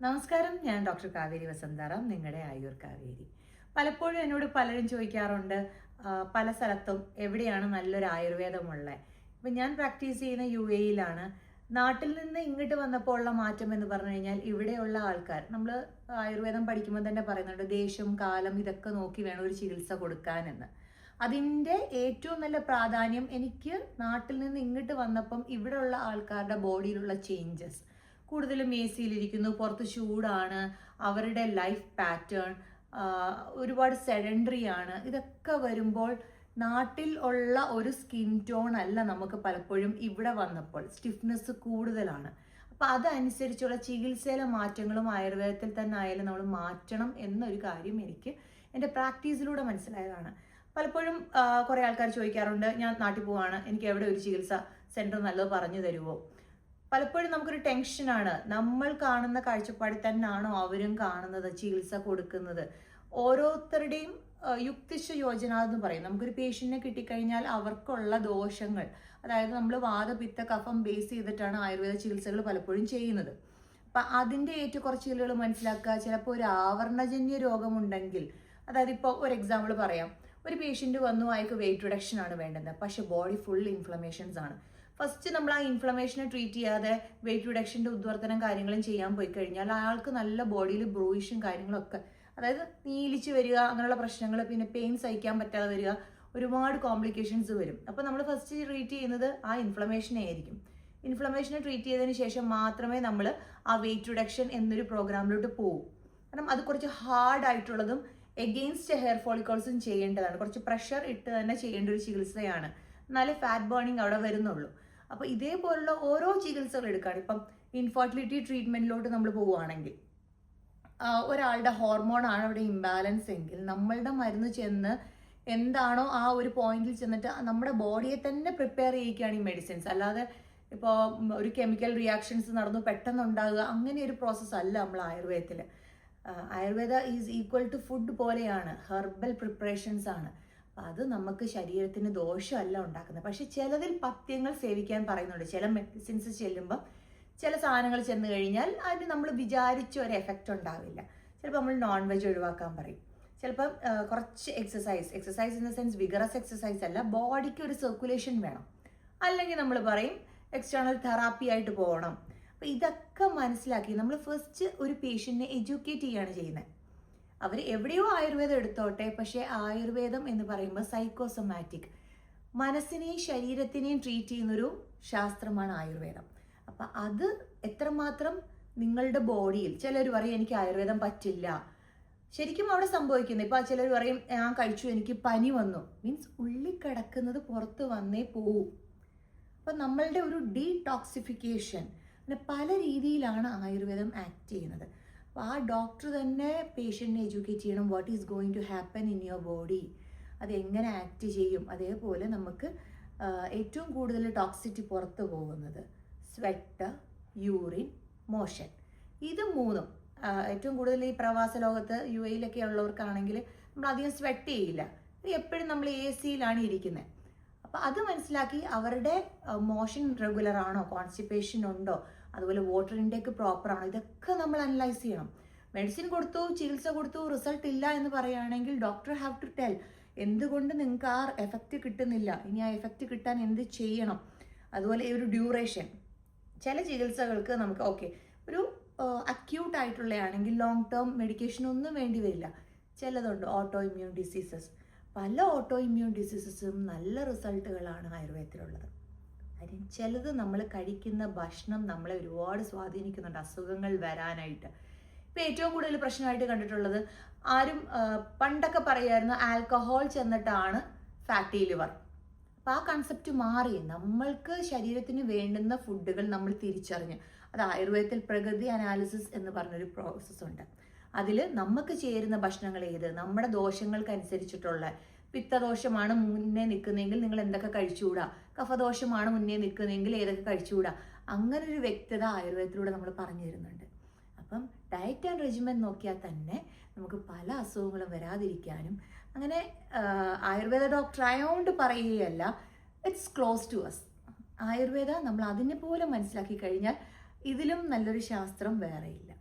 നമസ്കാരം, ഞാൻ ഡോക്ടർ കാവേരി വസന്താറാം, നിങ്ങളുടെ ആയുർ കാവേരി. പലപ്പോഴും എന്നോട് പലരും ചോദിക്കാറുണ്ട്, പല സ്ഥലത്തും എവിടെയാണ് നല്ലൊരു ആയുർവേദമുള്ളത്. ഇപ്പം ഞാൻ പ്രാക്ടീസ് ചെയ്യുന്ന UAE-യിലാണ്. നാട്ടിൽ നിന്ന് ഇങ്ങോട്ട് വന്നപ്പോൾ ഉള്ള മാറ്റം എന്ന് പറഞ്ഞു കഴിഞ്ഞാൽ, ഇവിടെയുള്ള ആൾക്കാർ, നമ്മൾ ആയുർവേദം പഠിക്കുമ്പോൾ തന്നെ പറയുന്നുണ്ട്, ദേശം കാലം ഇതൊക്കെ നോക്കി വേണം ഒരു ചികിത്സ കൊടുക്കാനെന്ന്. അതിൻ്റെ ഏറ്റവും നല്ല പ്രാധാന്യം എനിക്ക് നാട്ടിൽ നിന്ന് ഇങ്ങോട്ട് വന്നപ്പം ഇവിടെയുള്ള ആൾക്കാരുടെ ബോഡിയിലുള്ള ചേഞ്ചസ്, കൂടുതലും AC-യിലിരിക്കുന്നു, പുറത്ത് ചൂടാണ്, അവരുടെ ലൈഫ് പാറ്റേൺ ഒരുപാട് സെഡൻഡറി ആണ്. ഇതൊക്കെ വരുമ്പോൾ നാട്ടിൽ ഉള്ള ഒരു സ്കിൻ ടോൺ അല്ല നമുക്ക് പലപ്പോഴും ഇവിടെ വന്നപ്പോൾ സ്റ്റിഫ്നെസ് കൂടുതലാണ്. അപ്പം അതനുസരിച്ചുള്ള ചികിത്സയിലെ മാറ്റങ്ങളും ആയുർവേദത്തിൽ തന്നെ ആയാലും നമ്മൾ മാറ്റണം എന്നൊരു കാര്യം എനിക്ക് എൻ്റെ പ്രാക്ടീസിലൂടെ മനസ്സിലായതാണ്. പലപ്പോഴും കുറേ ആൾക്കാർ ചോദിക്കാറുണ്ട്, ഞാൻ നാട്ടിൽ പോവാണ്, എനിക്ക് എവിടെ ഒരു ചികിത്സ സെൻറ്റർ നല്ലത് പറഞ്ഞു തരുമോ. പലപ്പോഴും നമുക്കൊരു ടെൻഷനാണ്, നമ്മൾ കാണുന്ന കാഴ്ചപ്പാടിൽ തന്നെയാണോ അവരും കാണുന്നത്, ചികിത്സ കൊടുക്കുന്നത്. ഓരോരുത്തരുടെയും യുക്തിശ യോജന എന്ന് പറയും. നമുക്കൊരു പേഷ്യൻറ്റിനെ കിട്ടിക്കഴിഞ്ഞാൽ അവർക്കുള്ള ദോഷങ്ങൾ, അതായത് നമ്മൾ വാതപിത്ത കഫം ബേസ് ചെയ്തിട്ടാണ് ആയുർവേദ ചികിത്സകൾ പലപ്പോഴും ചെയ്യുന്നത്. അപ്പം അതിൻ്റെ ഏറ്റക്കുറച്ചിലുകൾ മനസ്സിലാക്കുക. ചിലപ്പോൾ ഒരു ആവരണജന്യ രോഗമുണ്ടെങ്കിൽ, അതായത് ഇപ്പോൾ ഒരു എക്സാമ്പിൾ പറയാം, ഒരു പേഷ്യൻ്റ് വന്നു, അയാൾക്ക് വെയിറ്റ് റിഡക്ഷൻ ആണ് വേണ്ടത്, പക്ഷേ ബോഡി ഫുൾ ഇൻഫ്ലമേഷൻസ് ആണ്. ഫസ്റ്റ് നമ്മൾ ആ ഇൻഫ്ലമേഷനെ ട്രീറ്റ് ചെയ്യാതെ വെയിറ്റ് റിഡക്ഷൻ്റെ ഉദ്വർത്തനം കാര്യങ്ങളും ചെയ്യാൻ പോയി കഴിഞ്ഞാൽ അയാൾക്ക് നല്ല ബോഡിയിൽ ബ്രൂയിഷും കാര്യങ്ങളൊക്കെ, അതായത് നീലിച്ച് വരിക, അങ്ങനെയുള്ള പ്രശ്നങ്ങൾ, പിന്നെ പെയിൻ സഹിക്കാൻ പറ്റാതെ വരിക, ഒരുപാട് കോംപ്ലിക്കേഷൻസ് വരും. അപ്പോൾ നമ്മൾ ഫസ്റ്റ് ട്രീറ്റ് ചെയ്യുന്നത് ആ ഇൻഫ്ലമേഷനെ ആയിരിക്കും. ഇൻഫ്ലമേഷനെ ട്രീറ്റ് ചെയ്തതിന് ശേഷം മാത്രമേ നമ്മൾ ആ വെയിറ്റ് റിഡക്ഷൻ എന്നൊരു പ്രോഗ്രാമിലോട്ട് പോകും. കാരണം അത് കുറച്ച് ഹാർഡ് ആയിട്ടുള്ളതും എഗെയിൻസ്റ്റ് ഹെയർ ഫോളിക്കോൾസും ചെയ്യേണ്ടതാണ്. കുറച്ച് പ്രഷർ ഇട്ട് തന്നെ ചെയ്യേണ്ട ഒരു ചികിത്സയാണ്. എന്നാലേ ഫാറ്റ് ബേണിങ് അവിടെ വരുന്നുള്ളൂ. അപ്പോൾ ഇതേപോലുള്ള ഓരോ ചികിത്സകൾ എടുക്കുകയാണ്. ഇപ്പം ഇൻഫെർട്ടിലിറ്റി ട്രീറ്റ്മെൻറ്റിലോട്ട് നമ്മൾ പോവുകയാണെങ്കിൽ, ഒരാളുടെ ഹോർമോണാണ് അവിടെ ഇംബാലൻസ് എങ്കിൽ നമ്മളുടെ മരുന്ന് ചെന്ന് എന്താണോ ആ ഒരു പോയിന്റിൽ ചെന്നിട്ട് നമ്മുടെ ബോഡിയെ തന്നെ പ്രിപ്പയർ ചെയ്യിക്കുകയാണ് ഈ മെഡിസിൻസ്. അല്ലാതെ ഇപ്പോൾ ഒരു കെമിക്കൽ റിയാക്ഷൻസ് നടന്നു പെട്ടെന്നുണ്ടാകുക, അങ്ങനെ ഒരു പ്രോസസ്സ് അല്ല നമ്മൾ ആയുർവേദത്തിൽ. Ayurveda is equal to food പോലെയാണ്, ഹെർബൽ പ്രിപ്പറേഷൻസ് ആണ്. അപ്പം അത് നമുക്ക് ശരീരത്തിന് ദോഷമല്ല ഉണ്ടാക്കുന്നത്. പക്ഷെ ചിലതിൽ പഥ്യങ്ങൾ സേവിക്കാൻ പറയുന്നുണ്ട്. ചില മെഡിസിൻസ് ചെല്ലുമ്പം ചില സാധനങ്ങൾ ചെന്ന് കഴിഞ്ഞാൽ അതിന് നമ്മൾ വിചാരിച്ച ഒരു എഫക്റ്റ് ഉണ്ടാവില്ല. ചിലപ്പോൾ നമ്മൾ നോൺ വെജ് ഒഴിവാക്കാൻ പറയും. ചിലപ്പം കുറച്ച് exercise in the sense vigorous exercise അല്ല, ബോഡിക്ക് ഒരു സർക്കുലേഷൻ വേണം. അല്ലെങ്കിൽ നമ്മൾ പറയും എക്സ്റ്റേണൽ തെറാപ്പി ആയിട്ട് പോകണം. അപ്പം ഇതൊക്കെ മനസ്സിലാക്കി നമ്മൾ ഫസ്റ്റ് ഒരു പേഷ്യൻറ്റിനെ എഡ്യൂക്കേറ്റ് ചെയ്യുകയാണ് ചെയ്യുന്നത്. അവർ എവിടെയോ ആയുർവേദം എടുത്തോട്ടെ, പക്ഷേ ആയുർവേദം എന്ന് പറയുമ്പോൾ സൈക്കോസൊമാറ്റിക്, മനസ്സിനെയും ശരീരത്തിനെയും ട്രീറ്റ് ചെയ്യുന്നൊരു ശാസ്ത്രമാണ് ആയുർവേദം. അപ്പം അത് എത്രമാത്രം നിങ്ങളുടെ ബോഡിയിൽ, ചിലർ പറയും എനിക്ക് ആയുർവേദം പറ്റില്ല, ശരിക്കും അവിടെ സംഭവിക്കുന്നത്. ഇപ്പോൾ ചിലർ പറയും ഞാൻ കഴിച്ചു എനിക്ക് പനി വന്നു, മീൻസ് ഉള്ളിൽ കിടക്കുന്നത് പുറത്ത് വന്നേ പോവും. അപ്പം നമ്മളുടെ ഒരു ഡീടോക്സിഫിക്കേഷൻ, അങ്ങനെ പല രീതിയിലാണ് ആയുർവേദം ആക്ട് ചെയ്യുന്നത്. അപ്പോൾ ആ ഡോക്ടർ തന്നെ പേഷ്യൻറ്റിനെ എഡ്യൂക്കേറ്റ് ചെയ്യണം, what is going to happen in your body, അത് എങ്ങനെ ആക്ട് ചെയ്യും. അതേപോലെ നമുക്ക് ഏറ്റവും കൂടുതൽ ടോക്സിറ്റി പുറത്ത് പോകുന്നത് സ്വെറ്റ്, യൂറിൻ, മോഷൻ, ഇത് മൂന്നും. ഏറ്റവും കൂടുതൽ ഈ പ്രവാസ ലോകത്ത് UAE-യിലൊക്കെ ഉള്ളവർക്കാണെങ്കിൽ നമ്മൾ അധികം സ്വെറ്റ് ചെയ്യില്ല, എപ്പോഴും നമ്മൾ AC-യിലാണ് ഇരിക്കുന്നത്. അപ്പോൾ അത് മനസ്സിലാക്കി അവരുടെ മോഷൻ റെഗുലർ ആണോ, കോൺസ്റ്റിപ്പേഷൻ ഉണ്ടോ, അതുപോലെ വാട്ടർ ഇൻടേക്ക് പ്രോപ്പർ ആണോ, ഇതൊക്കെ നമ്മൾ അനലൈസ് ചെയ്യണം. മെഡിസിൻ കൊടുത്തു, ചികിത്സ കൊടുത്തു, റിസൾട്ട് ഇല്ല എന്ന് പറയുകയാണെങ്കിൽ ഡോക്ടർ ഹാവ് ടു ടെൽ എന്തുകൊണ്ട് നിങ്ങൾക്ക് ആ എഫക്റ്റ് കിട്ടുന്നില്ല, ഇനി ആ എഫക്റ്റ് കിട്ടാൻ എന്ത് ചെയ്യണം. അതുപോലെ ഒരു ഡ്യൂറേഷൻ, ചില ചികിത്സകൾക്ക് നമുക്ക് ഓക്കെ ഒരു അക്യൂട്ട് ആയിട്ടുള്ളതാണെങ്കിൽ ലോങ് ടേം മെഡിക്കേഷൻ ഒന്നും വേണ്ടി വരില്ല. ചിലതുണ്ട് ഓട്ടോ ഇമ്മ്യൂൺ ഡിസീസസ്, പല ഓട്ടോ ഇമ്മ്യൂൺ ഡിസീസസും നല്ല റിസൾട്ടുകളാണ് ആയുർവേദത്തിലുള്ളത്. കാര്യം ചിലത് നമ്മൾ കഴിക്കുന്ന ഭക്ഷണം നമ്മളെ ഒരുപാട് സ്വാധീനിക്കുന്നുണ്ട് അസുഖങ്ങൾ വരാനായിട്ട്. ഇപ്പോൾ ഏറ്റവും കൂടുതൽ പ്രശ്നമായിട്ട് കണ്ടിട്ടുള്ളത്, ആരും പണ്ടൊക്കെ പറയുമായിരുന്നു ആൽക്കഹോൾ ചെന്നിട്ടാണ് ഫാറ്റി ലിവർ. അപ്പോൾ ആ കൺസെപ്റ്റ് മാറി. നമ്മൾക്ക് ശരീരത്തിന് വേണ്ടുന്ന ഫുഡുകൾ നമ്മൾ തിരിച്ചറിഞ്ഞ്, അത് ആയുർവേദത്തിൽ പ്രകൃതി അനാലിസിസ് എന്ന് പറഞ്ഞൊരു പ്രോസസ്സ് ഉണ്ട്. അതിൽ നമുക്ക് ചേരുന്ന ഭക്ഷണങ്ങൾ ഏത്, നമ്മുടെ ദോഷങ്ങൾക്കനുസരിച്ചിട്ടുള്ള, പിത്തദോഷമാണ് മുന്നേ നിൽക്കുന്നതെങ്കിൽ നിങ്ങൾ എന്തൊക്കെ കഴിച്ചുകൂടാ, കഫദോഷമാണ് മുന്നേ നിൽക്കുന്നതെങ്കിൽ ഏതൊക്കെ കഴിച്ചുകൂടാ, അങ്ങനെ ഒരു വ്യക്തത ആയുർവേദത്തിലൂടെ നമ്മൾ പറഞ്ഞു തരുന്നുണ്ട്. അപ്പം ഡയറ്റ് ആൻഡ് റെജിമെൻ നോക്കിയാൽ തന്നെ നമുക്ക് പല അസുഖങ്ങളും വരാതിരിക്കാനും, അങ്ങനെ ആയുർവേദ ഡോക്ടർ ആയതുകൊണ്ട് പറയുകയല്ല, it's close to us. Ayurveda നമ്മൾ അതിനെ പോലെ മനസ്സിലാക്കി കഴിഞ്ഞാൽ ഇതിലും നല്ലൊരു ശാസ്ത്രം വേറെയില്ല.